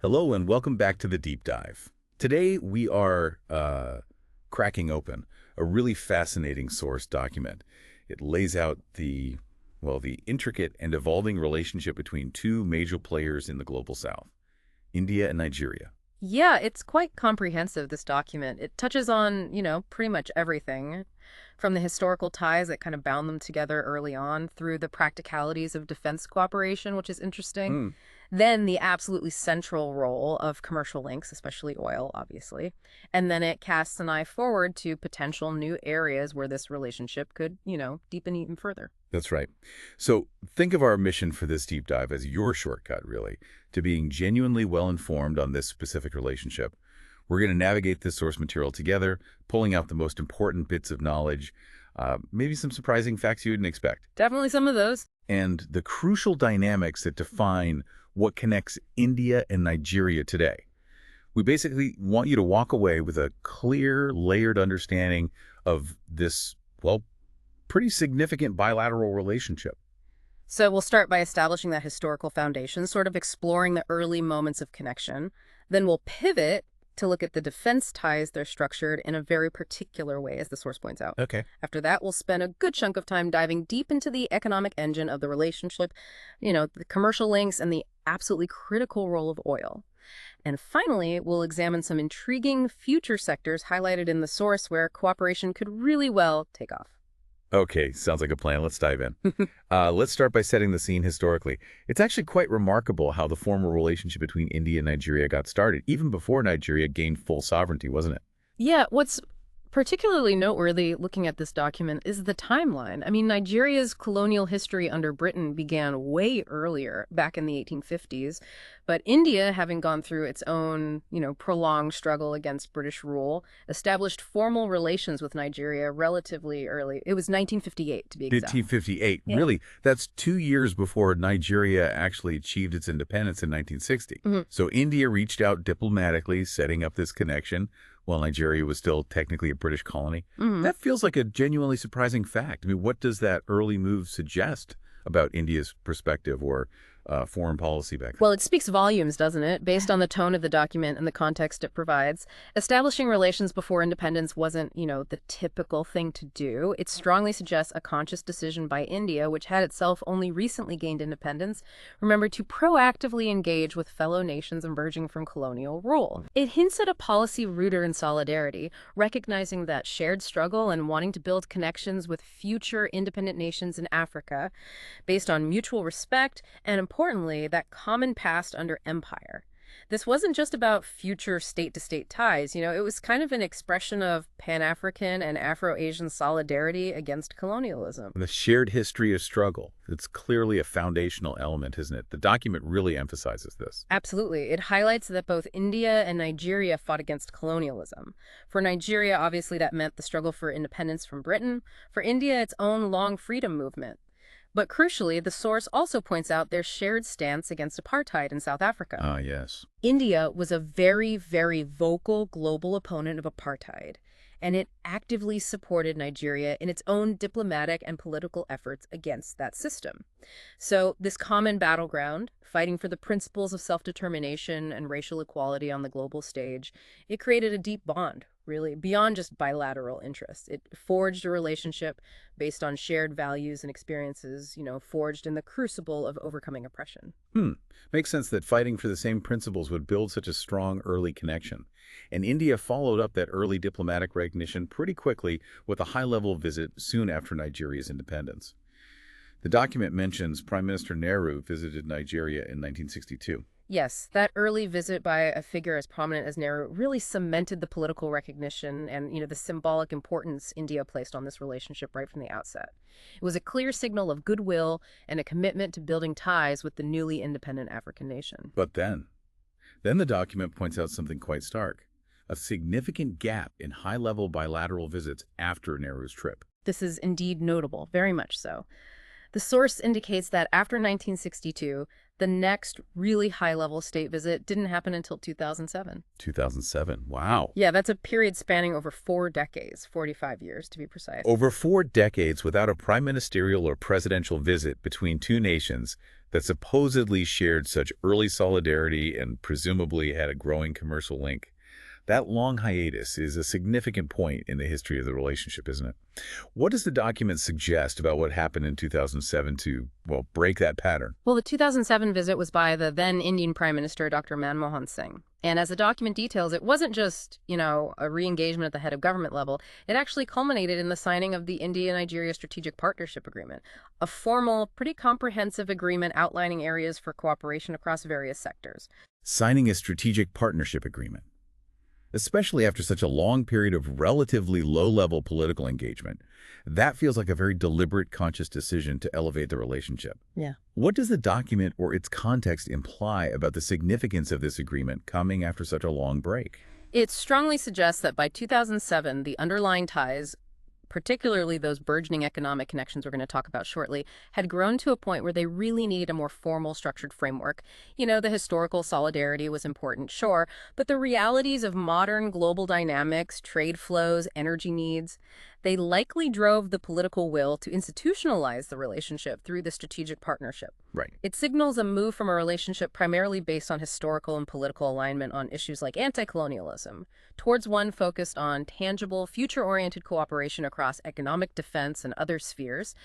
Hello and welcome back to the Deep Dive. Today we are cracking open a really fascinating source document. It lays out the intricate and evolving relationship between two major players in the global south, India and Nigeria. Yeah, it's quite comprehensive, this document. It touches on, pretty much everything from the historical ties that kind of bound them together early on through the practicalities of defense cooperation, which is interesting. Hmm, Then the absolutely central role of commercial links, especially oil, obviously. And then it casts an eye forward to potential new areas where this relationship could, deepen even further. that's right. So think of our mission for this deep dive as your shortcut, really, to being genuinely well-informed on this specific relationship. We're going to navigate this source material together, pulling out the most important bits of knowledge, maybe some surprising facts you didn't expect, Definitely some of those. and the crucial dynamics that define what connects India and Nigeria today. We basically want you to walk away with a clear, layered understanding of this, pretty significant bilateral relationship. So we'll start by establishing that historical foundation, sort of exploring the early moments of connection. Then we'll pivot to look at the defense ties they're structured in a very particular way, as the source points out. Okay. After that, we'll spend a good chunk of time diving deep into the economic engine of the relationship, the commercial links and the absolutely critical role of oil. And finally, we'll examine some intriguing future sectors highlighted in the source where cooperation could really well take off. Okay, sounds like a plan. Let's dive in. Let's start by setting the scene historically. It's actually quite remarkable how the formal relationship between India and Nigeria got started, even before Nigeria gained full sovereignty, wasn't it? Yeah, what's particularly noteworthy looking at this document is the timeline. I mean, Nigeria's colonial history under Britain began way earlier, back in the 1850s, but India, having gone through its own, prolonged struggle against British rule, established formal relations with Nigeria relatively early. It was 1958, to be exact. 1858. Yeah. Really, that's 2 years before Nigeria actually achieved its independence in 1960. Mhm. So India reached out diplomatically, setting up this connection, while Nigeria was still technically a British colony. Mhm. That feels like a genuinely surprising fact. I mean, what does that early move suggest about India's perspective or foreign policy back then? Well, it speaks volumes, doesn't it? Based on the tone of the document and the context it provides. Establishing relations before independence wasn't, the typical thing to do. It strongly suggests a conscious decision by India, which had itself only recently gained independence, remember, to proactively engage with fellow nations emerging from colonial rule. It hints at a policy rooted in solidarity, recognizing that shared struggle and wanting to build connections with future independent nations in Africa based on mutual respect and, importantly, that common past under empire. This wasn't just about future state-to-state ties, it was kind of an expression of Pan-African and Afro-Asian solidarity against colonialism. The shared history of struggle. It's clearly a foundational element, isn't it? The document really emphasizes this. Absolutely. It highlights that both India and Nigeria fought against colonialism. For Nigeria, obviously, that meant the struggle for independence from Britain. For India, its own long freedom movement. But crucially, the source also points out their shared stance against apartheid in South Africa. Ah, yes. India was a very, very vocal global opponent of apartheid, and it actively supported Nigeria in its own diplomatic and political efforts against that system. So, this common battleground, fighting for the principles of self-determination and racial equality on the global stage, it created a deep bond, really, beyond just bilateral interests. It forged a relationship based on shared values and experiences, forged in the crucible of overcoming oppression. Hmm. Makes sense that fighting for the same principles would build such a strong early connection. And India followed up that early diplomatic recognition pretty quickly with a high-level visit soon after Nigeria's independence. The document mentions Prime Minister Nehru visited Nigeria in 1962. Yes, that early visit by a figure as prominent as Nehru really cemented the political recognition and, the symbolic importance India placed on this relationship right from the outset. It was a clear signal of goodwill and a commitment to building ties with the newly independent African nation. But then the document points out something quite stark, a significant gap in high-level bilateral visits after Nehru's trip. This is indeed notable, very much so. The source indicates that after 1962, The next really high-level state visit didn't happen until 2007. 2007. Wow. Yeah, that's a period spanning over 4 decades, 45 years to be precise. Over 4 decades without a prime ministerial or presidential visit between two nations that supposedly shared such early solidarity and presumably had a growing commercial link. That long hiatus is a significant point in the history of the relationship, isn't it? What does the document suggest about what happened in 2007 to, well, break that pattern? Well, the 2007 visit was by the then Indian Prime Minister, Dr. Manmohan Singh. And as the document details, it wasn't just, a re-engagement at the head of government level. It actually culminated in the signing of the India-Nigeria Strategic Partnership Agreement, a formal, pretty comprehensive agreement outlining areas for cooperation across various sectors. Signing a strategic partnership agreement. Especially after such a long period of relatively low-level political engagement, that feels like a very deliberate, conscious decision to elevate the relationship. Yeah. What does the document or its context imply about the significance of this agreement coming after such a long break? It strongly suggests that by 2007, the underlying ties, particularly those burgeoning economic connections we're going to talk about shortly, had grown to a point where they really needed a more formal, structured framework. The historical solidarity was important, sure, but the realities of modern global dynamics, trade flows, energy needs, they likely drove the political will to institutionalize the relationship through the strategic partnership. Right. It signals a move from a relationship primarily based on historical and political alignment on issues like anti-colonialism towards one focused on tangible, future-oriented cooperation across economic, defense, and other spheres.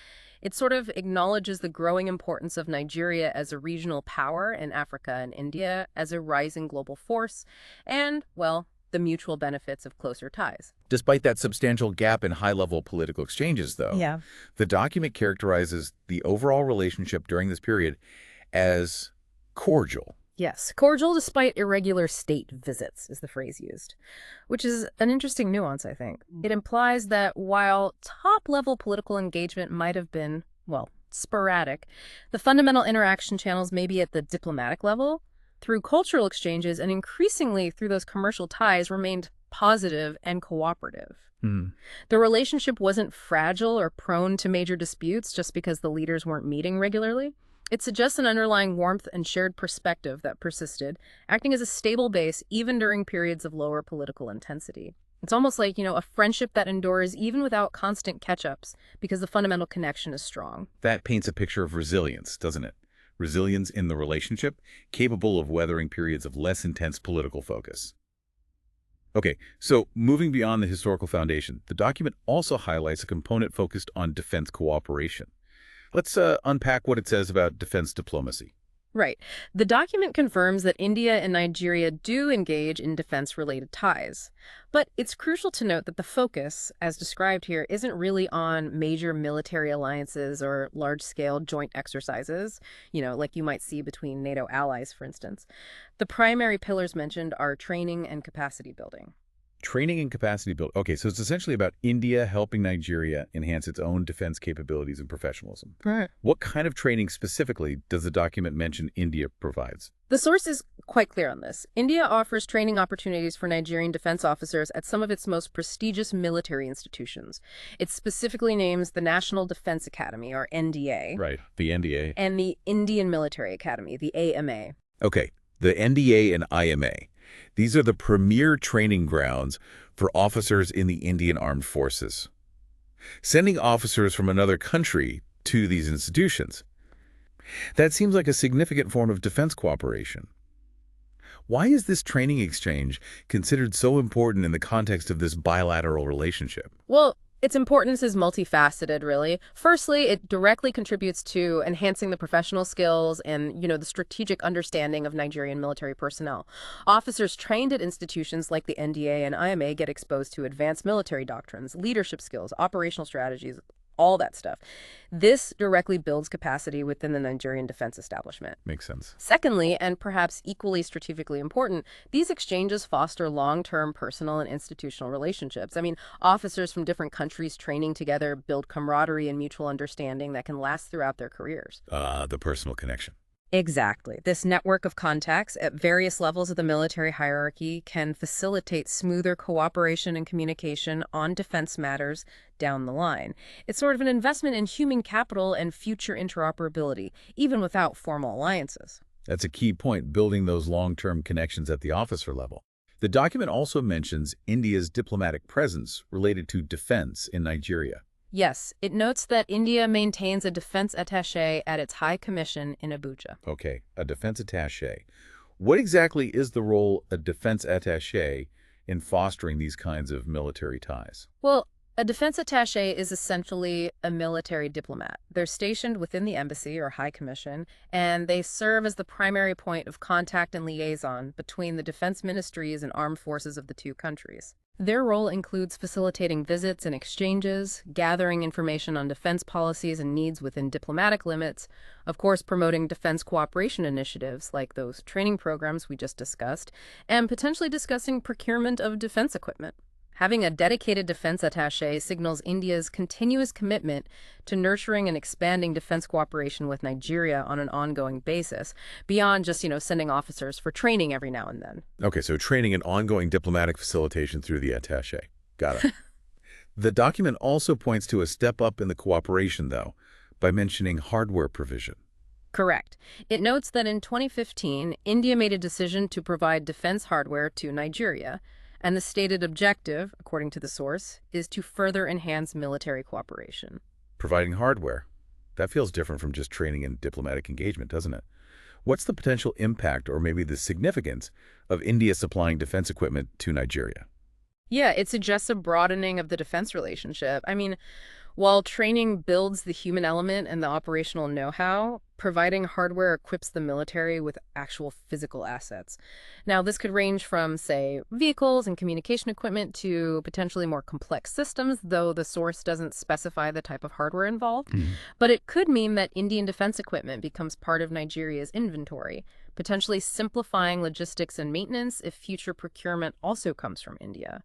It sort of acknowledges the growing importance of Nigeria as a regional power and Africa and India as a rising global force and, well, the mutual benefits of closer ties. Despite that substantial gap in high-level political exchanges, though, Yeah. the document characterizes the overall relationship during this period as cordial. Yes, cordial despite irregular state visits is the phrase used, which is an interesting nuance, I think. It implies that while top-level political engagement might have been, well, sporadic, the fundamental interaction channels may be at the diplomatic level, through cultural exchanges, and increasingly through those commercial ties remained positive and cooperative. The relationship wasn't fragile or prone to major disputes just because the leaders weren't meeting regularly. It suggests an underlying warmth and shared perspective that persisted, acting as a stable base even during periods of lower political intensity. It's almost like, a friendship that endures even without constant catch-ups because the fundamental connection is strong. That paints a picture of resilience, doesn't it? Resilience in the relationship, capable of weathering periods of less intense political focus. Okay, so moving beyond the historical foundation, the document also highlights a component focused on defense cooperation. Let's unpack what it says about defense diplomacy. Right. The document confirms that India and Nigeria do engage in defense-related ties. But it's crucial to note that the focus, as described here, isn't really on major military alliances or large-scale joint exercises, like you might see between NATO allies, for instance. The primary pillars mentioned are training and capacity building. Training and capacity build. Okay, so it's essentially about India helping Nigeria enhance its own defense capabilities and professionalism. Right. What kind of training specifically does the document mention India provides? The source is quite clear on this. India offers training opportunities for Nigerian defense officers at some of its most prestigious military institutions. It specifically names the National Defense Academy, or NDA. Right, the NDA. And the Indian Military Academy, the AMA. Okay, the NDA and IMA. These are the premier training grounds for officers in the Indian Armed Forces. Sending officers from another country to these institutions. That seems like a significant form of defense cooperation. Why is this training exchange considered so important in the context of this bilateral relationship? Well, its importance is multifaceted, really. Firstly, it directly contributes to enhancing the professional skills and, the strategic understanding of Nigerian military personnel. Officers trained at institutions like the NDA and IMA get exposed to advanced military doctrines, leadership skills, operational strategies, all that stuff. This directly builds capacity within the Nigerian defense establishment. Makes sense. Secondly, and perhaps equally strategically important, these exchanges foster long-term personal and institutional relationships. Officers from different countries training together build camaraderie and mutual understanding that can last throughout their careers. The personal connection. Exactly. This network of contacts at various levels of the military hierarchy can facilitate smoother cooperation and communication on defense matters down the line. It's sort of an investment in human capital and future interoperability, even without formal alliances. That's a key point, building those long-term connections at the officer level. The document also mentions India's diplomatic presence related to defense in Nigeria. Yes, it notes that India maintains a defense attaché at its High Commission in Abuja. Okay, a defense attaché. What exactly is the role of defense attaché in fostering these kinds of military ties? Well, a defense attaché is essentially a military diplomat. They're stationed within the embassy or high commission, and they serve as the primary point of contact and liaison between the defense ministries and armed forces of the two countries. Their role includes facilitating visits and exchanges, gathering information on defense policies and needs within diplomatic limits, of course promoting defense cooperation initiatives like those training programs we just discussed, and potentially discussing procurement of defense equipment. Having a dedicated defense attaché signals India's continuous commitment to nurturing and expanding defense cooperation with Nigeria on an ongoing basis, beyond just, sending officers for training every now and then. Okay, so training and ongoing diplomatic facilitation through the attaché. Got it. The document also points to a step up in the cooperation, though, by mentioning hardware provision. Correct. It notes that in 2015, India made a decision to provide defense hardware to Nigeria, and the stated objective, according to the source, is to further enhance military cooperation. Providing hardware. That feels different from just training and diplomatic engagement, doesn't it? What's the potential impact or maybe the significance of India supplying defense equipment to Nigeria? Yeah, it suggests a broadening of the defense relationship. While training builds the human element and the operational know-how, providing hardware equips the military with actual physical assets. Now, this could range from, say, vehicles and communication equipment to potentially more complex systems, though the source doesn't specify the type of hardware involved. But it could mean that Indian defense equipment becomes part of Nigeria's inventory, potentially simplifying logistics and maintenance if future procurement also comes from India.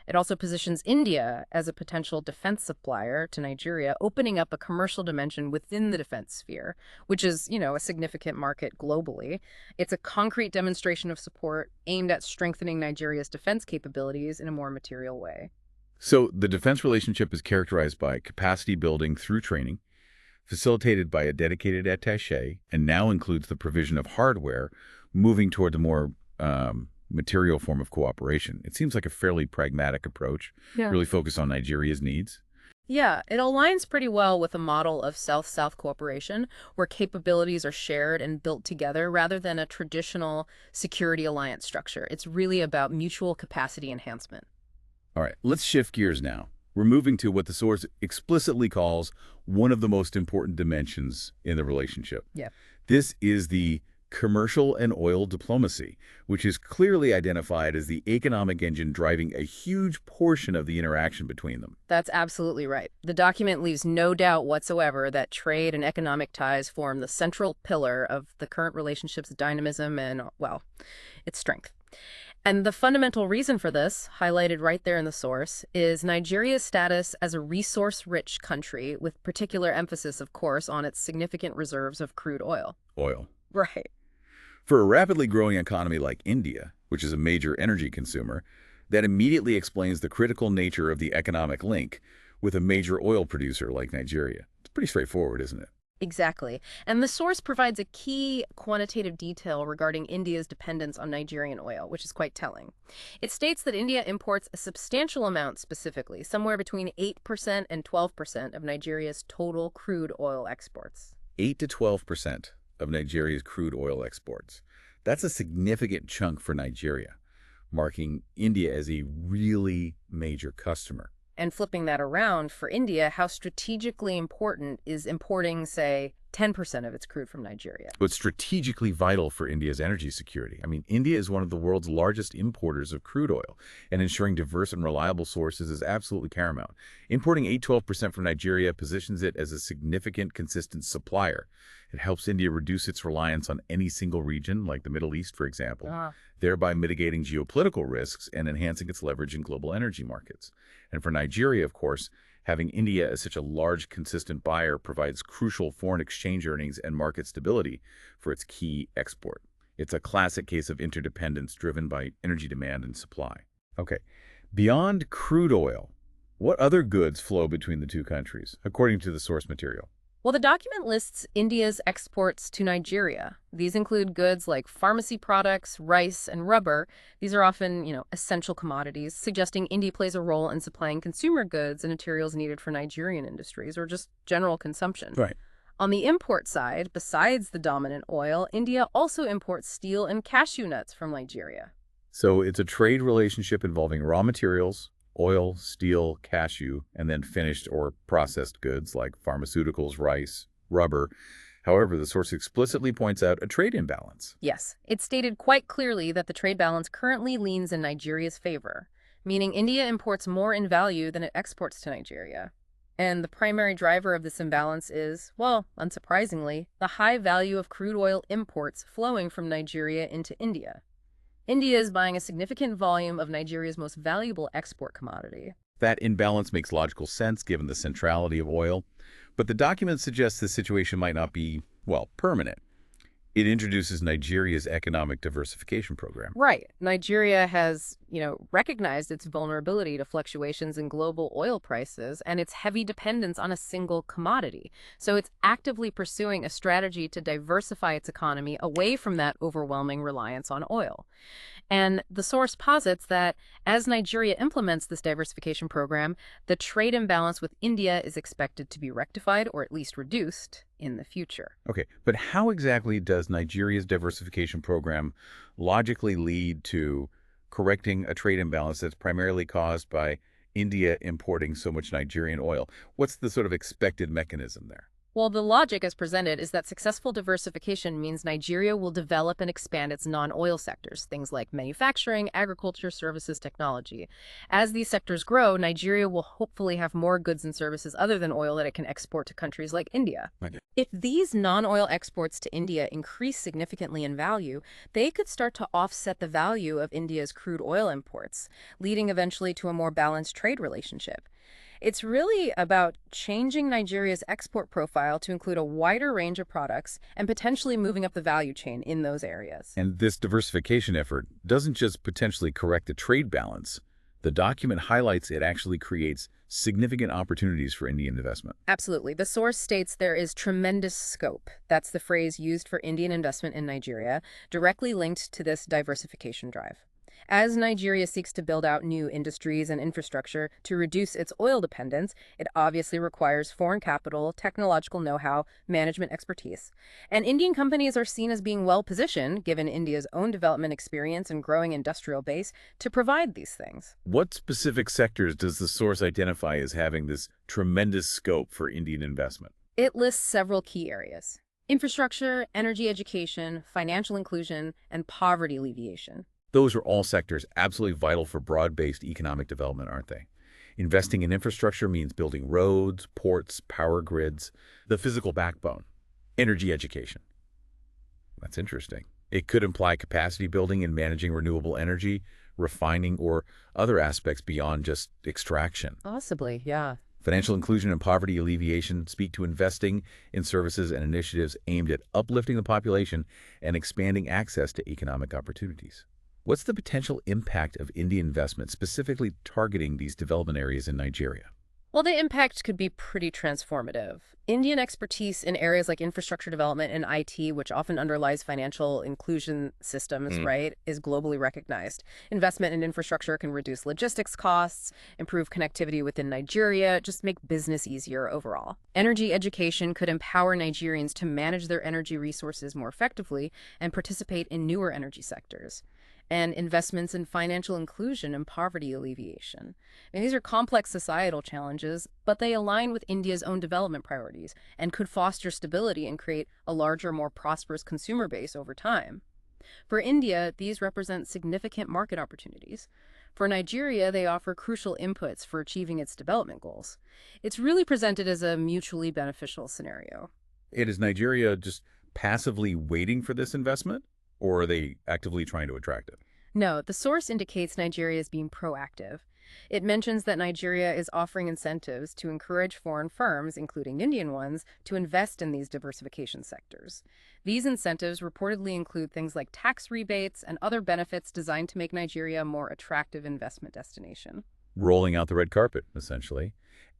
It also positions India as a potential defense supplier to Nigeria, opening up a commercial dimension within the defense sphere, which is, a significant market globally. It's a concrete demonstration of support aimed at strengthening Nigeria's defense capabilities in a more material way. So the defense relationship is characterized by capacity building through training, facilitated by a dedicated attaché, and now includes the provision of hardware, moving toward the more material form of cooperation. It seems like a fairly pragmatic approach, really focused on Nigeria's needs. Yeah, it aligns pretty well with a model of South-South cooperation, where capabilities are shared and built together rather than a traditional security alliance structure. It's really about mutual capacity enhancement. All right, let's shift gears now. We're moving to what the source explicitly calls one of the most important dimensions in the relationship. Yeah. This is the commercial and oil diplomacy, which is clearly identified as the economic engine driving a huge portion of the interaction between them. That's absolutely right. The document leaves no doubt whatsoever that trade and economic ties form the central pillar of the current relationship's dynamism and, well, its strength. And the fundamental reason for this, highlighted right there in the source, is Nigeria's status as a resource-rich country, with particular emphasis, of course, on its significant reserves of crude oil. Oil. Right. For a rapidly growing economy like India, which is a major energy consumer, that immediately explains the critical nature of the economic link with a major oil producer like Nigeria. It's pretty straightforward, isn't it? Exactly. And the source provides a key quantitative detail regarding India's dependence on Nigerian oil, which is quite telling. It states that India imports a substantial amount specifically, somewhere between 8% and 12% of Nigeria's total crude oil exports. 8 to 12% of Nigeria's crude oil exports. That's a significant chunk for Nigeria, marking India as a really major customer. And flipping that around, for India, how strategically important is importing, say, 10% of its crude from Nigeria? But strategically vital for India's energy security. India is one of the world's largest importers of crude oil, and ensuring diverse and reliable sources is absolutely paramount. Importing 8-12% from Nigeria positions it as a significant, consistent supplier. It helps India reduce its reliance on any single region, like the Middle East, for example, thereby mitigating geopolitical risks and enhancing its leverage in global energy markets. And for Nigeria, of course, having India as such a large, consistent buyer provides crucial foreign exchange earnings and market stability for its key export. It's a classic case of interdependence driven by energy demand and supply. Okay, beyond crude oil, what other goods flow between the two countries, according to the source material? Well, the document lists India's exports to Nigeria. These include goods like pharmacy products, rice, and rubber. These are often, essential commodities, suggesting India plays a role in supplying consumer goods and materials needed for Nigerian industries or just general consumption. Right. On the import side, besides the dominant oil, India also imports steel and cashew nuts from Nigeria. So it's a trade relationship involving raw materials, oil, steel, cashew, and then finished or processed goods like pharmaceuticals, rice, rubber. However, the source explicitly points out a trade imbalance. Yes, it's stated quite clearly that the trade balance currently leans in Nigeria's favor, meaning India imports more in value than it exports to Nigeria. And the primary driver of this imbalance is, well, unsurprisingly, the high value of crude oil imports flowing from Nigeria into India. India is buying a significant volume of Nigeria's most valuable export commodity. That imbalance makes logical sense given the centrality of oil, but the document suggests the situation might not be, well, permanent. It introduces Nigeria's economic diversification program. Right. Nigeria has, recognized its vulnerability to fluctuations in global oil prices and its heavy dependence on a single commodity. So it's actively pursuing a strategy to diversify its economy away from that overwhelming reliance on oil. And the source posits that as Nigeria implements this diversification program, the trade imbalance with India is expected to be rectified or at least reduced in the future. Okay, but how exactly does Nigeria's diversification program logically lead to correcting a trade imbalance that's primarily caused by India importing so much Nigerian oil? What's the sort of expected mechanism there? Well, the logic as presented is that successful diversification means Nigeria will develop and expand its non-oil sectors, things like manufacturing, agriculture, services, technology. As these sectors grow, Nigeria will hopefully have more goods and services other than oil that it can export to countries like India. Okay. If these non-oil exports to India increase significantly in value, they could start to offset the value of India's crude oil imports, leading eventually to a more balanced trade relationship. It's really about changing Nigeria's export profile to include a wider range of products and potentially moving up the value chain in those areas. And this diversification effort doesn't just potentially correct the trade balance. The document highlights it actually creates significant opportunities for Indian investment. Absolutely. The source states there is tremendous scope. That's the phrase used for Indian investment in Nigeria, directly linked to this diversification drive. As Nigeria seeks to build out new industries and infrastructure to reduce its oil dependence, it obviously requires foreign capital, technological know-how, management expertise. And Indian companies are seen as being well-positioned, given India's own development experience and growing industrial base, to provide these things. What specific sectors does the source identify as having this tremendous scope for Indian investment? It lists several key areas: infrastructure, energy education, financial inclusion, and poverty alleviation. Those are all sectors absolutely vital for broad-based economic development, aren't they? Investing in infrastructure means building roads, ports, power grids, the physical backbone, energy education. That's interesting. It could imply capacity building and managing renewable energy, refining, or other aspects beyond just extraction. Possibly, yeah. Financial inclusion and poverty alleviation speak to investing in services and initiatives aimed at uplifting the population and expanding access to economic opportunities. What's the potential impact of Indian investment specifically targeting these development areas in Nigeria? Well, the impact could be pretty transformative. Indian expertise in areas like infrastructure development and IT, which often underlies financial inclusion systems, right, is globally recognized. Investment in infrastructure can reduce logistics costs, improve connectivity within Nigeria, just make business easier overall. Energy education could empower Nigerians to manage their energy resources more effectively and participate in newer energy sectors. And investments in financial inclusion and poverty alleviation. And these are complex societal challenges, but they align with India's own development priorities and could foster stability and create a larger, more prosperous consumer base over time. For India, these represent significant market opportunities. For Nigeria, they offer crucial inputs for achieving its development goals. It's really presented as a mutually beneficial scenario. And is Nigeria just passively waiting for this investment, or are they actively trying to attract it? No, the source indicates Nigeria is being proactive. It mentions that Nigeria is offering incentives to encourage foreign firms, including Indian ones, to invest in these diversification sectors. These incentives reportedly include things like tax rebates and other benefits designed to make Nigeria a more attractive investment destination. rolling out the red carpet, essentially.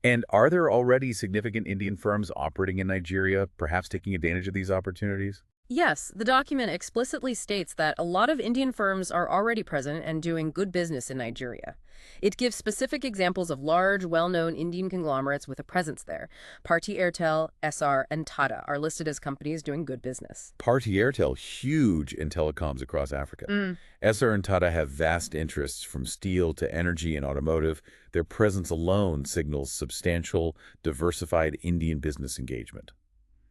And are there already significant Indian firms operating in Nigeria, perhaps taking advantage of these opportunities? Yes, the document explicitly states that a lot of Indian firms are already present and doing good business in Nigeria. It gives specific examples of large, well-known Indian conglomerates with a presence there. Bharti Airtel, SR, and Tata are listed as companies doing good business. Bharti Airtel, huge in telecoms across Africa. Esser and Tata have vast interests from steel to energy and automotive. Their presence alone signals substantial, diversified Indian business engagement.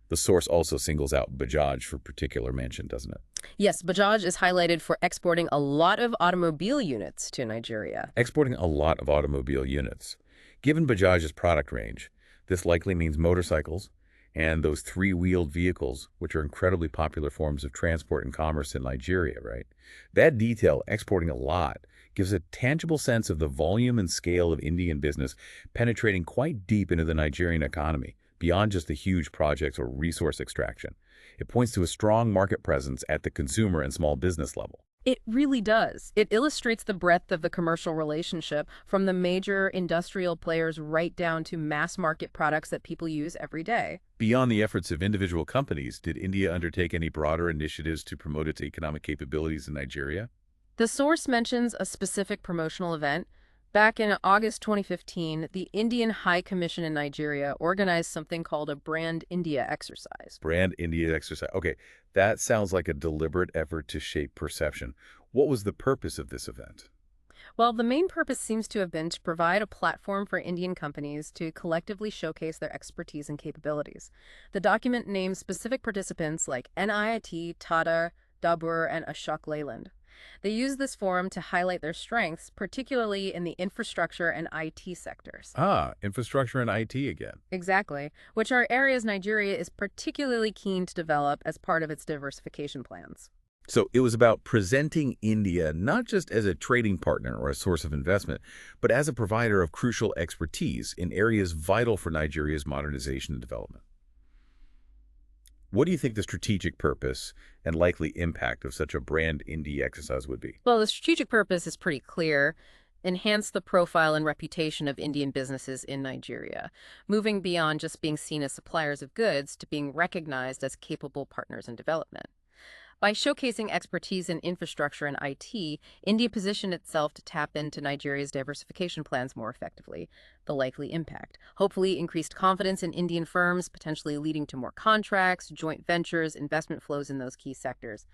The source also singles out Bajaj for particular mention, doesn't it? Yes, Bajaj is highlighted for exporting a lot of automobile units to Nigeria. Exporting a lot of automobile units. Given Bajaj's product range, this likely means motorcycles and those three-wheeled vehicles, which are incredibly popular forms of transport and commerce in Nigeria, right? That detail, exporting a lot, gives a tangible sense of the volume and scale of Indian business penetrating quite deep into the Nigerian economy, beyond just the huge projects or resource extraction. It points to a strong market presence at the consumer and small business level. It really does. It illustrates the breadth of the commercial relationship from the major industrial players right down to mass market products that people use every day. Beyond the efforts of individual companies, did India undertake any broader initiatives to promote its economic capabilities in Nigeria? The source mentions a specific promotional event. Back in August 2015, the Indian High Commission in Nigeria organized something called a Brand India exercise. Brand India exercise. Okay, that sounds like a deliberate effort to shape perception. What was the purpose of this event? Well, the main purpose seems to have been to provide a platform for Indian companies to collectively showcase their expertise and capabilities. The document names specific participants like NIIT, Tata, Dabur, and Ashok Leyland. They use this forum to highlight their strengths, particularly in the infrastructure and IT sectors. Infrastructure and IT again. Exactly, which are areas Nigeria is particularly keen to develop as part of its diversification plans. So it was about presenting India not just as a trading partner or a source of investment, but as a provider of crucial expertise in areas vital for Nigeria's modernization and development. What do you think the strategic purpose and likely impact of such a Brand India exercise would be? Well, the strategic purpose is pretty clear. Enhance the profile and reputation of Indian businesses in Nigeria, moving beyond just being seen as suppliers of goods to being recognized as capable partners in development. By showcasing expertise in infrastructure and IT, India positioned itself to tap into Nigeria's diversification plans more effectively. The likely impact: hopefully increased confidence in Indian firms, potentially leading to more contracts, joint ventures, investment flows in those key sectors,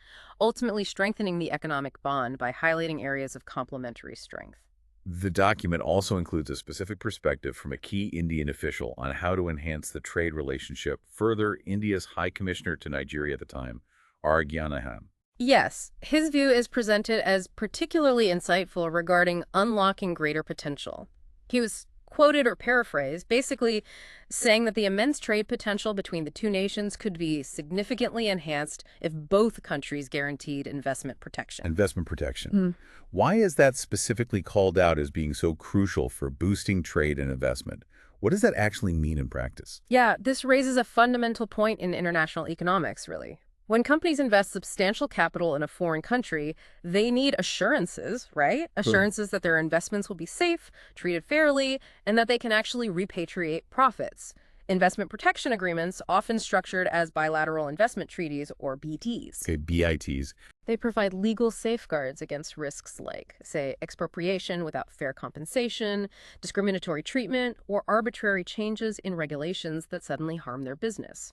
ultimately strengthening the economic bond by highlighting areas of complementary strength. The document also includes a specific perspective from a key Indian official on how to enhance the trade relationship. Further, India's High Commissioner to Nigeria at the time, R. Gyanahan. Yes, his view is presented as particularly insightful regarding unlocking greater potential. He was quoted or paraphrased, basically saying that the immense trade potential between the two nations could be significantly enhanced if both countries guaranteed investment protection. Investment protection. Why is that specifically called out as being so crucial for boosting trade and investment? What does that actually mean in practice? Yeah, this raises a fundamental point in international economics, really. When companies invest substantial capital in a foreign country, they need assurances, right? Assurances that their investments will be safe, treated fairly, and that they can actually repatriate profits. Investment protection agreements, often structured as bilateral investment treaties or BTs. Okay, BITs. They provide legal safeguards against risks like, say, expropriation without fair compensation, discriminatory treatment, or arbitrary changes in regulations that suddenly harm their business.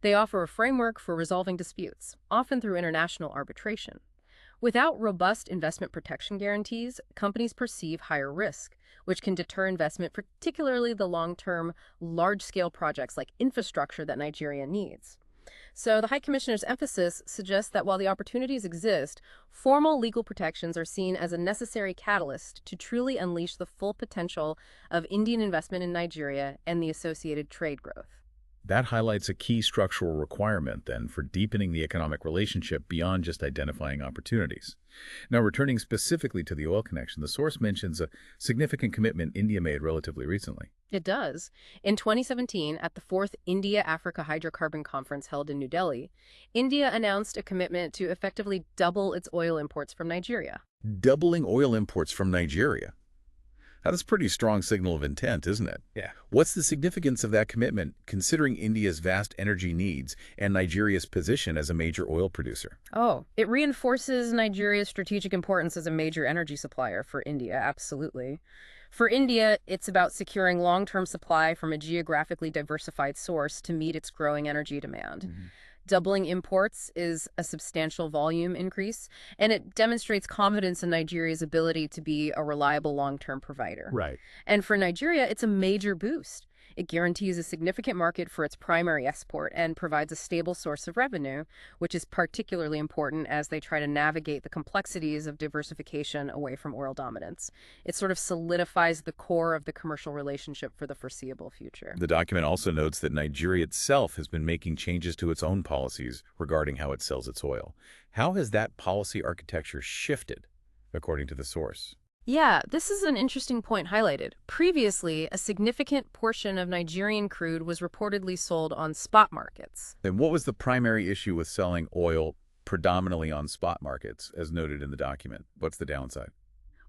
They offer a framework for resolving disputes, often through international arbitration. Without robust investment protection guarantees, companies perceive higher risk, which can deter investment, particularly the long-term, large-scale projects like infrastructure that Nigeria needs. So the High Commissioner's emphasis suggests that while the opportunities exist, formal legal protections are seen as a necessary catalyst to truly unleash the full potential of Indian investment in Nigeria and the associated trade growth. That highlights a key structural requirement, then, for deepening the economic relationship beyond just identifying opportunities. Now, returning specifically to the oil connection, the source mentions a significant commitment India made relatively recently. It does. In 2017, at the 4th India-Africa Hydrocarbon Conference held in New Delhi, India announced a commitment to effectively double its oil imports from Nigeria. Doubling oil imports from Nigeria. That's a pretty strong signal of intent, isn't it? Yeah. What's the significance of that commitment, considering India's vast energy needs and Nigeria's position as a major oil producer? Oh, it reinforces Nigeria's strategic importance as a major energy supplier for India, absolutely. For India, it's about securing long-term supply from a geographically diversified source to meet its growing energy demand. Doubling imports is a substantial volume increase, and it demonstrates confidence in Nigeria's ability to be a reliable long-term provider. Right. And for Nigeria, it's a major boost. It guarantees a significant market for its primary export and provides a stable source of revenue, which is particularly important as they try to navigate the complexities of diversification away from oil dominance. It sort of solidifies the core of the commercial relationship for the foreseeable future. The document also notes that Nigeria itself has been making changes to its own policies regarding how it sells its oil. How has that policy architecture shifted, according to the source? Yeah, this is an interesting point highlighted. Previously, a significant portion of Nigerian crude was reportedly sold on spot markets. And what was the primary issue with selling oil predominantly on spot markets, as noted in the document? What's the downside?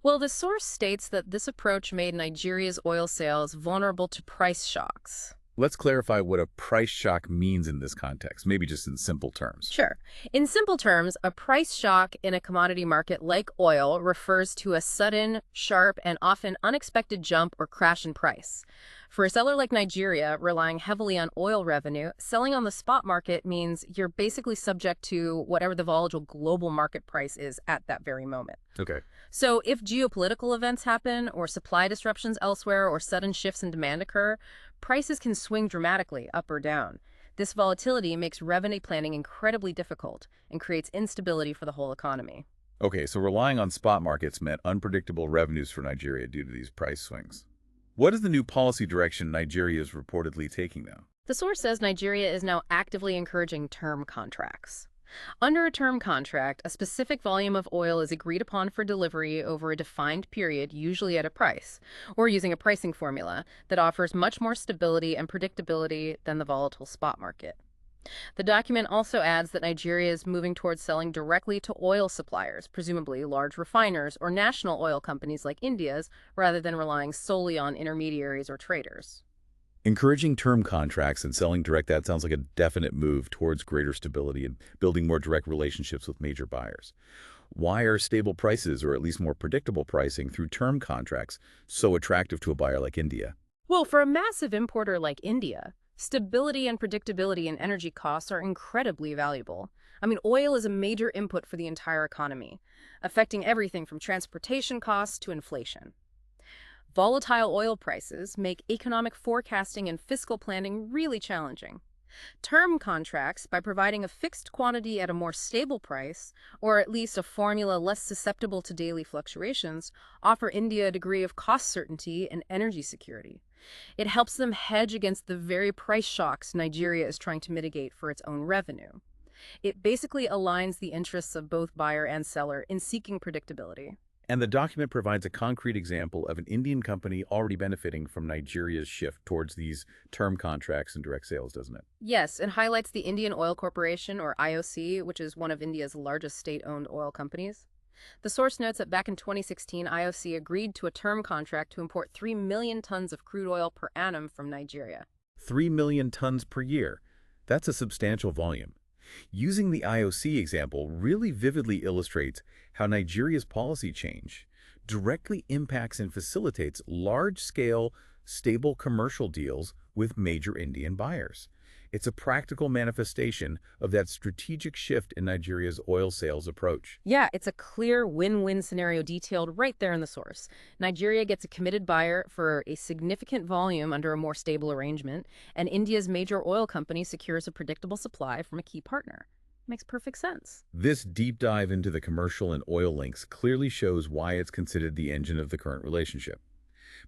Well, the source states that this approach made Nigeria's oil sales vulnerable to price shocks. Let's clarify what a price shock means in this context, maybe just in simple terms. Sure. In simple terms, a price shock in a commodity market like oil refers to a sudden, sharp, and often unexpected jump or crash in price. For a seller like Nigeria, relying heavily on oil revenue, selling on the spot market means you're basically subject to whatever the volatile global market price is at that very moment. Okay. So if geopolitical events happen, or supply disruptions elsewhere, or sudden shifts in demand occur, prices can swing dramatically up or down. This volatility makes revenue planning incredibly difficult and creates instability for the whole economy. Okay, so relying on spot markets meant unpredictable revenues for Nigeria due to these price swings. What is the new policy direction Nigeria is reportedly taking now? The source says Nigeria is now actively encouraging term contracts. Under a term contract, a specific volume of oil is agreed upon for delivery over a defined period, usually at a price, or using a pricing formula that offers much more stability and predictability than the volatile spot market. The document also adds that Nigeria is moving towards selling directly to oil suppliers, presumably large refiners or national oil companies like India's, rather than relying solely on intermediaries or traders. Encouraging term contracts and selling direct, that sounds like a definite move towards greater stability and building more direct relationships with major buyers. Why are stable prices, or at least more predictable pricing through term contracts, so attractive to a buyer like India? Well, for a massive importer like India, stability and predictability in energy costs are incredibly valuable. I mean, oil is a major input for the entire economy, affecting everything from transportation costs to inflation. Volatile oil prices make economic forecasting and fiscal planning really challenging. Term contracts, by providing a fixed quantity at a more stable price, or at least a formula less susceptible to daily fluctuations, offer India a degree of cost certainty and energy security. It helps them hedge against the very price shocks Nigeria is trying to mitigate for its own revenue. It basically aligns the interests of both buyer and seller in seeking predictability. And the document provides a concrete example of an Indian company already benefiting from Nigeria's shift towards these term contracts and direct sales, doesn't it? Yes, it highlights the Indian Oil Corporation, or IOC, which is one of India's largest state-owned oil companies. The source notes that back in 2016, IOC agreed to a term contract to import 3 million tons of crude oil per annum from Nigeria. 3 million tons per year. That's a substantial volume. Using the IOC example really vividly illustrates how Nigeria's policy change directly impacts and facilitates large-scale, stable commercial deals with major Indian buyers. It's a practical manifestation of that strategic shift in Nigeria's oil sales approach. Yeah, it's a clear win-win scenario detailed right there in the source. Nigeria gets a committed buyer for a significant volume under a more stable arrangement, and India's major oil company secures a predictable supply from a key partner. Makes perfect sense. This deep dive into the commercial and oil links clearly shows why it's considered the engine of the current relationship.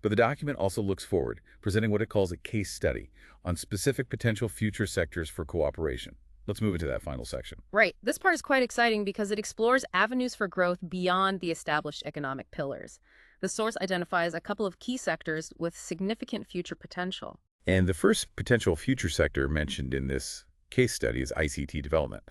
But the document also looks forward, presenting what it calls a case study on specific potential future sectors for cooperation. Let's move into that final section. Right. This part is quite exciting because it explores avenues for growth beyond the established economic pillars. The source identifies a couple of key sectors with significant future potential. And the first potential future sector mentioned in this case study is ICT development.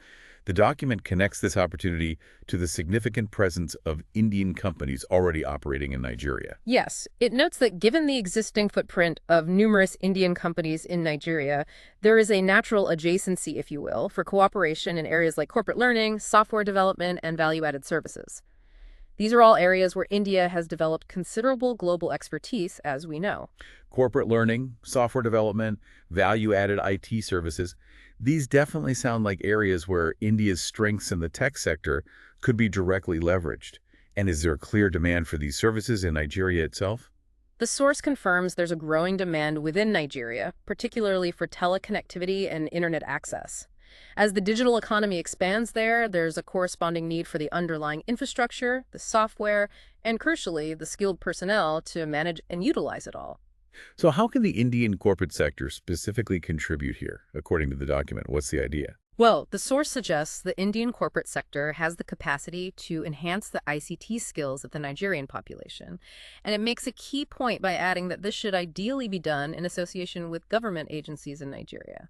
The document connects this opportunity to the significant presence of Indian companies already operating in Nigeria. Yes, it notes that given the existing footprint of numerous Indian companies in Nigeria, there is a natural adjacency, if you will, for cooperation in areas like corporate learning, software development, and value-added services. These are all areas where India has developed considerable global expertise, as we know. Corporate learning, software development, value-added IT services, these definitely sound like areas where India's strengths in the tech sector could be directly leveraged. And is there a clear demand for these services in Nigeria itself? The source confirms there's a growing demand within Nigeria, particularly for teleconnectivity and internet access. As the digital economy expands there, there's a corresponding need for the underlying infrastructure, the software, and crucially, the skilled personnel to manage and utilize it all. So how can the Indian corporate sector specifically contribute here, according to the document? What's the idea? Well, the source suggests the Indian corporate sector has the capacity to enhance the ICT skills of the Nigerian population. And it makes a key point by adding that this should ideally be done in association with government agencies in Nigeria.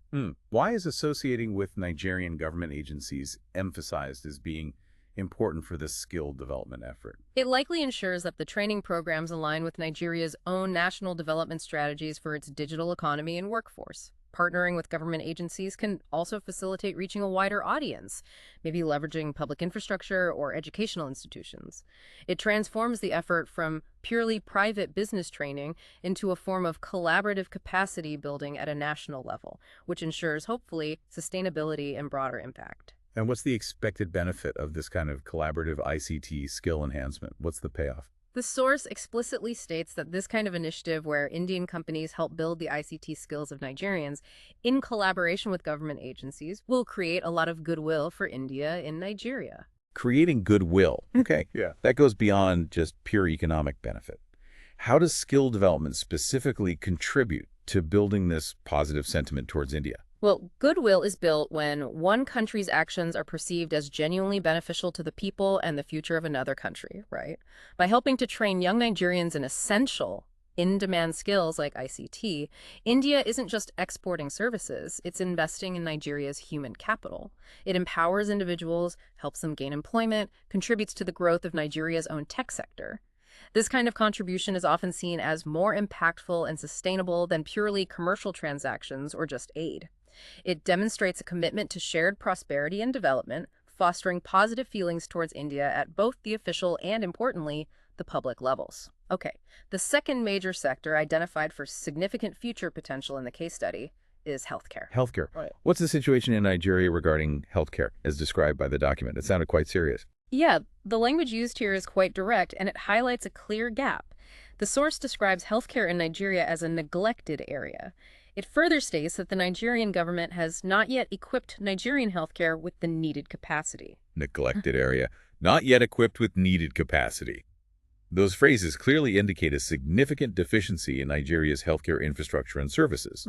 Why is associating with Nigerian government agencies emphasized as being important for this skill development effort? It likely ensures that the training programs align with Nigeria's own national development strategies for its digital economy and workforce. Partnering with government agencies can also facilitate reaching a wider audience, maybe leveraging public infrastructure or educational institutions. It transforms the effort from purely private business training into a form of collaborative capacity building at a national level, which ensures, hopefully, sustainability and broader impact. And what's the expected benefit of this kind of collaborative ICT skill enhancement? What's the payoff? The source explicitly states that this kind of initiative where Indian companies help build the ICT skills of Nigerians in collaboration with government agencies will create a lot of goodwill for India in Nigeria. Creating goodwill. Okay. Yeah. That goes beyond just pure economic benefit. How does skill development specifically contribute to building this positive sentiment towards India? Well, goodwill is built when one country's actions are perceived as genuinely beneficial to the people and the future of another country, right? By helping to train young Nigerians in essential, in-demand skills like ICT, India isn't just exporting services, it's investing in Nigeria's human capital. It empowers individuals, helps them gain employment, contributes to the growth of Nigeria's own tech sector. This kind of contribution is often seen as more impactful and sustainable than purely commercial transactions or just aid. It demonstrates a commitment to shared prosperity and development, fostering positive feelings towards India at both the official and, importantly, the public levels. Okay, the second major sector identified for significant future potential in the case study is healthcare. Healthcare. Right. What's the situation in Nigeria regarding healthcare as described by the document? It sounded quite serious. Yeah, the language used here is quite direct, and it highlights a clear gap. The source describes healthcare in Nigeria as a neglected area. It further states that the Nigerian government has not yet equipped Nigerian healthcare with the needed capacity. Neglected area, not yet equipped with needed capacity. Those phrases clearly indicate a significant deficiency in Nigeria's healthcare infrastructure and services.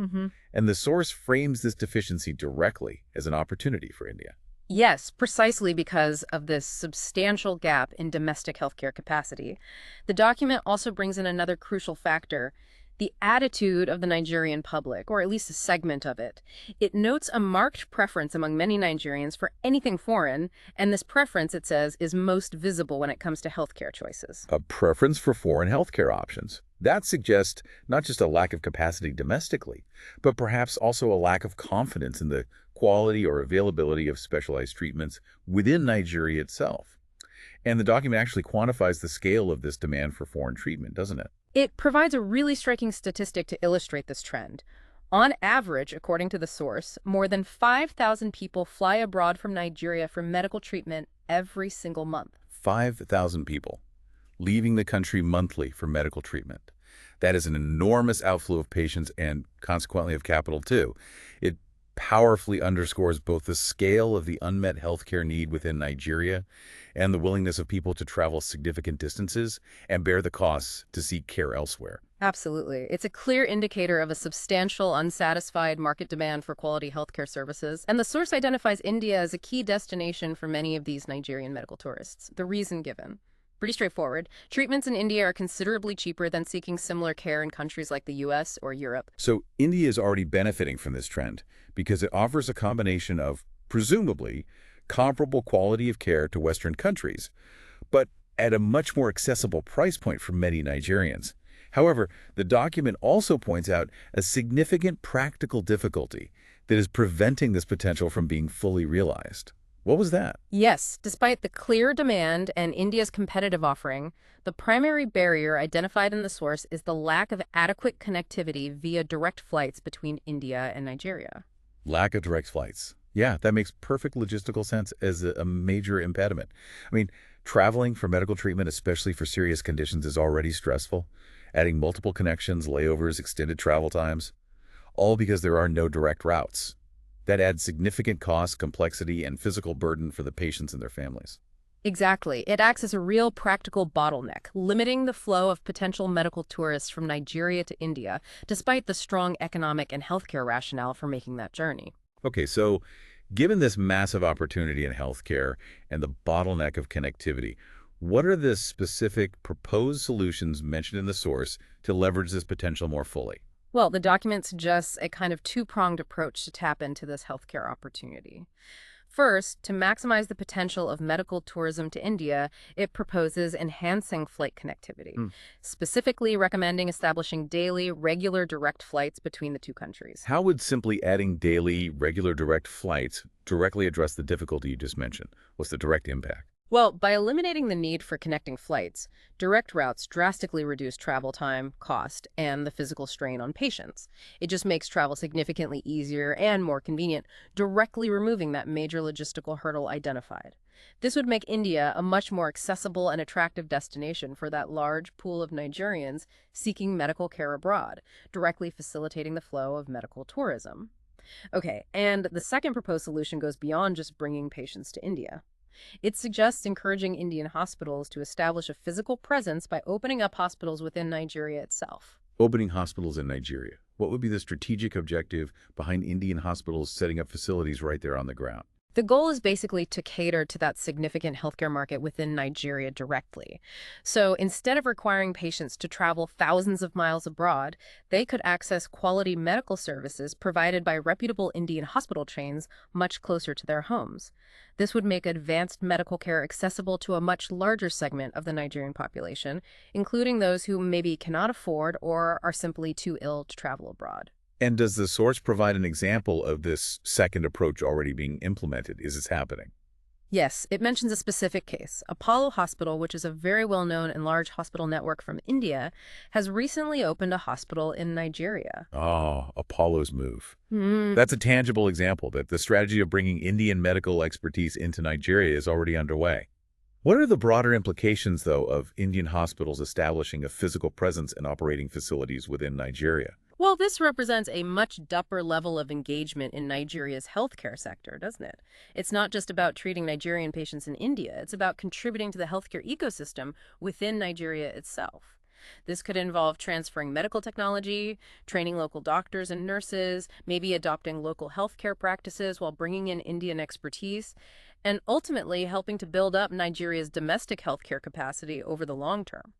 And the source frames this deficiency directly as an opportunity for India. Yes, precisely because of this substantial gap in domestic healthcare capacity. The document also brings in another crucial factor: the attitude of the Nigerian public, or at least a segment of it. It notes a marked preference among many Nigerians for anything foreign, and this preference, it says, is most visible when it comes to healthcare choices. A preference for foreign healthcare options. That suggests not just a lack of capacity domestically, but perhaps also a lack of confidence in the quality or availability of specialized treatments within Nigeria itself. And the document actually quantifies the scale of this demand for foreign treatment, doesn't it? It provides a really striking statistic to illustrate this trend. On average, according to the source, more than 5,000 people fly abroad from Nigeria for medical treatment every single month. 5,000 people leaving the country monthly for medical treatment. That is an enormous outflow of patients and consequently of capital too. It powerfully underscores both the scale of the unmet healthcare need within Nigeria and the willingness of people to travel significant distances and bear the costs to seek care elsewhere. Absolutely. It's a clear indicator of a substantial, unsatisfied market demand for quality healthcare services, and the source identifies India as a key destination for many of these Nigerian medical tourists. The reason given: pretty straightforward. Treatments in India are considerably cheaper than seeking similar care in countries like the US or Europe. So India is already benefiting from this trend because it offers a combination of, presumably, comparable quality of care to Western countries, but at a much more accessible price point for many Nigerians. However, the document also points out a significant practical difficulty that is preventing this potential from being fully realized. What was that? Yes, despite the clear demand and India's competitive offering, the primary barrier identified in the source is the lack of adequate connectivity via direct flights between India and Nigeria. Lack of direct flights. Yeah, that makes perfect logistical sense as a major impediment. I mean, traveling for medical treatment, especially for serious conditions, is already stressful. Adding multiple connections, layovers, extended travel times, all because there are no direct routes. That adds significant cost, complexity, and physical burden for the patients and their families. Exactly. It acts as a real practical bottleneck, limiting the flow of potential medical tourists from Nigeria to India, despite the strong economic and healthcare rationale for making that journey. Okay, so given this massive opportunity in healthcare and the bottleneck of connectivity, what are the specific proposed solutions mentioned in the source to leverage this potential more fully? Well, the document suggests a kind of two-pronged approach to tap into this healthcare opportunity. First, to maximize the potential of medical tourism to India, it proposes enhancing flight connectivity, Hmm. specifically recommending establishing daily, regular direct flights between the two countries. How would simply adding daily, regular direct flights directly address the difficulty you just mentioned? What's the direct impact? Well, by eliminating the need for connecting flights, direct routes drastically reduce travel time, cost, and the physical strain on patients. It just makes travel significantly easier and more convenient, directly removing that major logistical hurdle identified. This would make India a much more accessible and attractive destination for that large pool of Nigerians seeking medical care abroad, directly facilitating the flow of medical tourism. Okay, and the second proposed solution goes beyond just bringing patients to India. It suggests encouraging Indian hospitals to establish a physical presence by opening up hospitals within Nigeria itself. Opening hospitals in Nigeria. What would be the strategic objective behind Indian hospitals setting up facilities right there on the ground? The goal is basically to cater to that significant healthcare market within Nigeria directly. So instead of requiring patients to travel thousands of miles abroad, they could access quality medical services provided by reputable Indian hospital chains much closer to their homes. This would make advanced medical care accessible to a much larger segment of the Nigerian population, including those who maybe cannot afford or are simply too ill to travel abroad. And does the source provide an example of this second approach already being implemented? Is this happening? Yes, it mentions a specific case. Apollo Hospital, which is a very well-known and large hospital network from India, has recently opened a hospital in Nigeria. Oh, Apollo's move. Hmm. That's a tangible example that the strategy of bringing Indian medical expertise into Nigeria is already underway. What are the broader implications, though, of Indian hospitals establishing a physical presence and operating facilities within Nigeria? Well, this represents a much deeper level of engagement in Nigeria's healthcare sector, doesn't it? It's not just about treating Nigerian patients in India, it's about contributing to the healthcare ecosystem within Nigeria itself. This could involve transferring medical technology, training local doctors and nurses, maybe adopting local healthcare practices while bringing in Indian expertise, and ultimately helping to build up Nigeria's domestic healthcare capacity over the long term.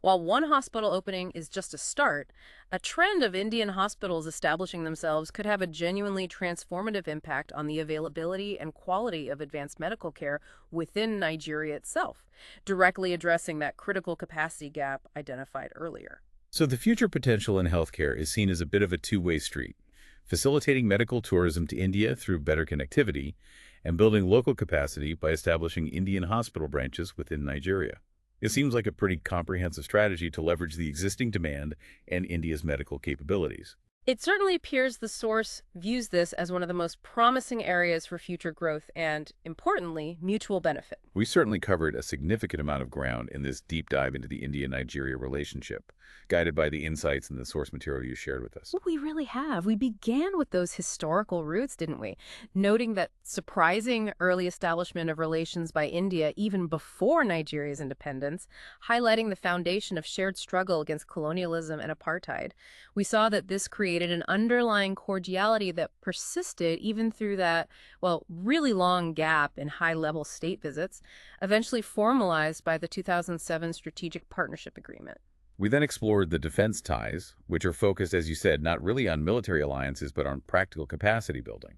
While one hospital opening is just a start, a trend of Indian hospitals establishing themselves could have a genuinely transformative impact on the availability and quality of advanced medical care within Nigeria itself, directly addressing that critical capacity gap identified earlier. So the future potential in healthcare is seen as a bit of a two-way street, facilitating medical tourism to India through better connectivity and building local capacity by establishing Indian hospital branches within Nigeria. It seems like a pretty comprehensive strategy to leverage the existing demand and India's medical capabilities. It certainly appears the source views this as one of the most promising areas for future growth and, importantly, mutual benefit. We certainly covered a significant amount of ground in this deep dive into the India-Nigeria relationship, guided by the insights in the source material you shared with us. Well, we really have. We began with those historical roots, didn't we? Noting that surprising early establishment of relations by India even before Nigeria's independence, highlighting the foundation of shared struggle against colonialism and apartheid. We saw that this created an underlying cordiality that persisted even through that, well, really long gap in high-level state visits, eventually formalized by the 2007 Strategic Partnership Agreement. We then explored the defense ties, which are focused, as you said, not really on military alliances, but on practical capacity building.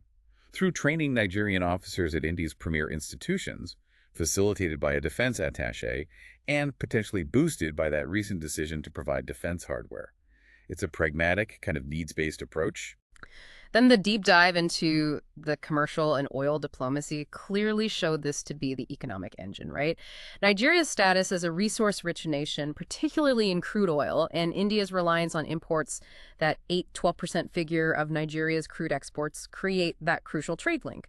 through training Nigerian officers at India's premier institutions, facilitated by a defense attaché, and potentially boosted by that recent decision to provide defense hardware. It's a pragmatic, kind of needs-based approach. Then the deep dive into the commercial and oil diplomacy clearly showed this to be the economic engine, right? Nigeria's status as a resource-rich nation, particularly in crude oil, and India's reliance on imports, that 8–12% figure of Nigeria's crude exports, create that crucial trade link.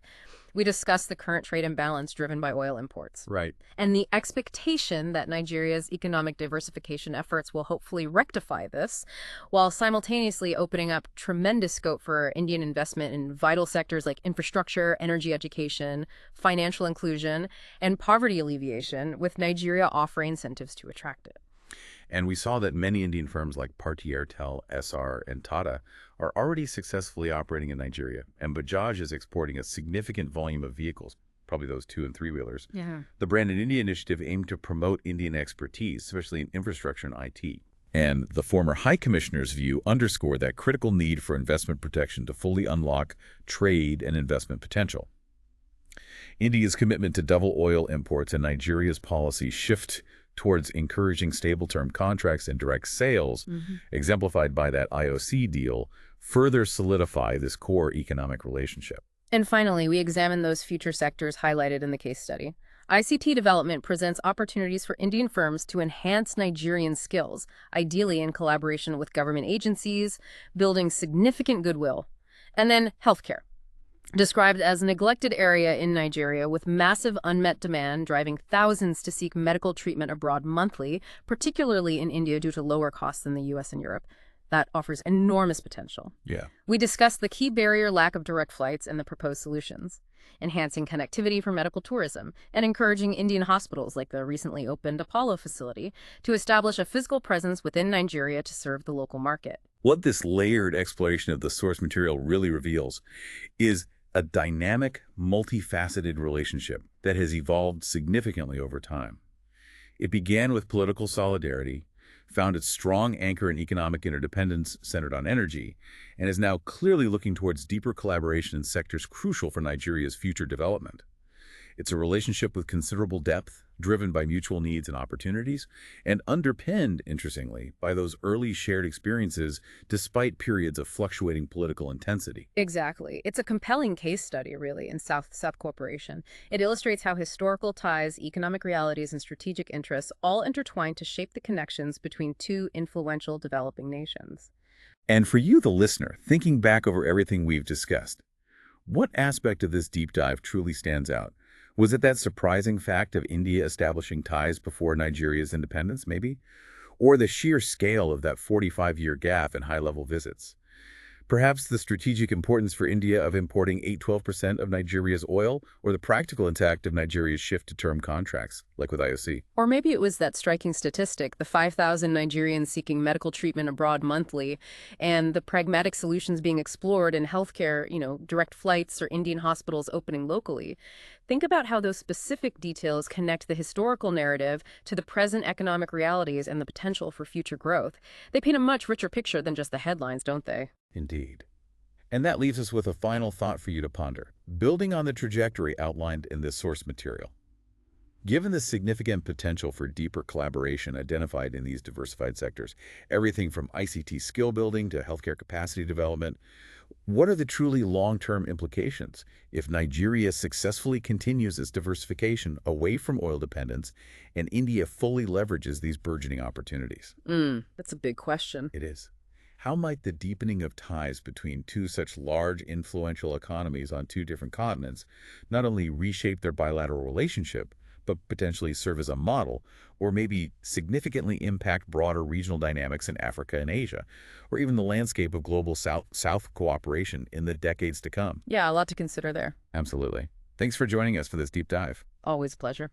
We discussed the current trade imbalance driven by oil imports, Right. and the expectation that Nigeria's economic diversification efforts will hopefully rectify this, while simultaneously opening up tremendous scope for Indian investment in vital sectors like infrastructure, energy education, financial inclusion, and poverty alleviation, with Nigeria offering incentives to attract it. And we saw that many Indian firms like Bharti Airtel, SR, and Tata are already successfully operating in Nigeria, and Bajaj is exporting a significant volume of vehicles, probably those 2- and 3-wheelers. Yeah. The Brand in India initiative aimed to promote Indian expertise, especially in infrastructure and IT. And the former High Commissioner's view underscored that critical need for investment protection to fully unlock trade and investment potential. India's commitment to double oil imports and Nigeria's policy shift towards encouraging stable-term contracts and direct sales, exemplified by that IOC deal, further solidify this core economic relationship. And finally, we examine those future sectors highlighted in the case study. ICT development presents opportunities for Indian firms to enhance Nigerian skills, ideally in collaboration with government agencies, building significant goodwill. And then healthcare, described as a neglected area in Nigeria with massive unmet demand driving thousands to seek medical treatment abroad monthly, particularly in India due to lower costs than the US and Europe. That offers enormous potential. Yeah. We discussed the key barrier, lack of direct flights, and the proposed solutions, enhancing connectivity for medical tourism, and encouraging Indian hospitals like the recently opened Apollo facility to establish a physical presence within Nigeria to serve the local market. What this layered exploration of the source material really reveals is a dynamic, multifaceted relationship that has evolved significantly over time. It began with political solidarity, found its strong anchor in economic interdependence centered on energy, and is now clearly looking towards deeper collaboration in sectors crucial for Nigeria's future development. It's a relationship with considerable depth, driven by mutual needs and opportunities, and underpinned, interestingly, by those early shared experiences despite periods of fluctuating political intensity. Exactly. It's a compelling case study, really, in South-South cooperation. It illustrates how historical ties, economic realities, and strategic interests all intertwine to shape the connections between two influential developing nations. And for you, the listener, thinking back over everything we've discussed, what aspect of this deep dive truly stands out? Was it that surprising fact of India establishing ties before Nigeria's independence, maybe? Or the sheer scale of that 45-year gap in high-level visits? Perhaps the strategic importance for India of importing 8–12% of Nigeria's oil, or the practical impact of Nigeria's shift to term contracts, like with IOC. Or maybe it was that striking statistic, the 5,000 Nigerians seeking medical treatment abroad monthly, and the pragmatic solutions being explored in healthcare, direct flights or Indian hospitals opening locally. Think about how those specific details connect the historical narrative to the present economic realities and the potential for future growth. They paint a much richer picture than just the headlines, don't they? Indeed. And that leaves us with a final thought for you to ponder, building on the trajectory outlined in this source material. Given the significant potential for deeper collaboration identified in these diversified sectors, everything from ICT skill building to healthcare capacity development, what are the truly long-term implications if Nigeria successfully continues its diversification away from oil dependence and India fully leverages these burgeoning opportunities? That's a big question. It is. How might the deepening of ties between two such large, influential economies on two different continents not only reshape their bilateral relationship, but potentially serve as a model, or maybe significantly impact broader regional dynamics in Africa and Asia, or even the landscape of global South cooperation in the decades to come? Yeah, a lot to consider there. Absolutely. Thanks for joining us for this deep dive. Always a pleasure.